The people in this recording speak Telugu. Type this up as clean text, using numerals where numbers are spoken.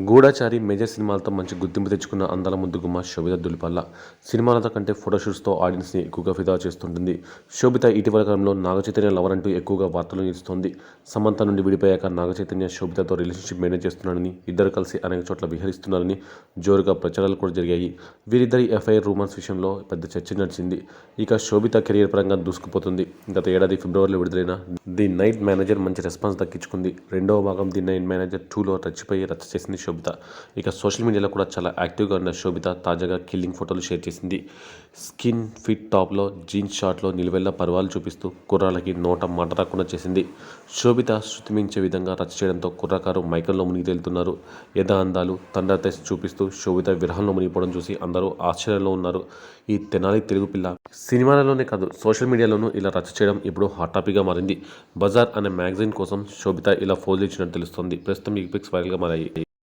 గూఢచారి మేజర్ సినిమాలతో మంచి గుర్తింపు తెచ్చుకున్న అందాల ముద్దుగుమ్మ శోభిత దులిపల్ల. సినిమాలతో కంటే ఫోటోషూట్స్తో ఆడియన్స్ని ఎక్కువగా ఫిదా చేస్తుంటుంది. శోభిత ఇటీవల కాలంలో నాగచైతన్య లవర్ అంటూ ఎక్కువగా వార్తలు నిలుస్తోంది. సమంత నుండి విడిపోయాక నాగచైతన్య శోభితతో రిలేషన్షిప్ మెయింటైన్ చేస్తున్నాడని, ఇద్దరు కలిసి అనేక చోట్ల విహరిస్తున్నారని జోరుగా ప్రచారాలు కూడా జరిగాయి. వీరిద్దరి ఎఫ్ఐఆర్ రూమర్స్ విషయంలో పెద్ద చర్చ నడిచింది. ఇక శోభిత కెరీర్ పరంగా దూసుకుపోతుంది. గత ఏడాది ఫిబ్రవరిలో విడుదలైన ది నైట్ మేనేజర్ మంచి రెస్పాన్స్ దక్కించుకుంది. రెండవ భాగం ది నైట్ మేనేజర్ 2లో రచ్చిపోయి రచ్చ చేసింది శోభిత. ఇక సోషల్ మీడియాలో కూడా చాలా యాక్టివ్గా ఉన్న శోభిత తాజాగా కిల్లింగ్ ఫోటోలు షేర్ చేసింది. స్కిన్ ఫిట్ టాప్లో జీన్స్ షార్ట్లో నిలువెల్లా పర్వాలు చూపిస్తూ కుర్రాళ్ళకి నోట మాట రాకుండా చేసింది. శోభిత శృతి మించే విధంగా రచ్చ చేయడంతో కుర్రకారు మైకంలో మునిగి తేలుతున్నారు. యథా అందాలు తండ్రి టెస్ట్ చూపిస్తూ శోభిత విరహంలో మునిగిపోవడం చూసి అందరూ ఆశ్చర్యంలో ఉన్నారు. ఈ తెనాలి తెలుగు పిల్ల సినిమాలలోనే కాదు సోషల్ మీడియాలోనూ ఇలా రచ్చ చేయడం ఇప్పుడు హాట్ టాపిక్గా మారింది. బజార్ అనే మ్యాగజైన్ కోసం శోభిత ఇలా ఫోజులు ఇచ్చినట్టు తెలుస్తోంది. ప్రస్తుతం ఈ పిక్స్ వైరల్గా మారాయి.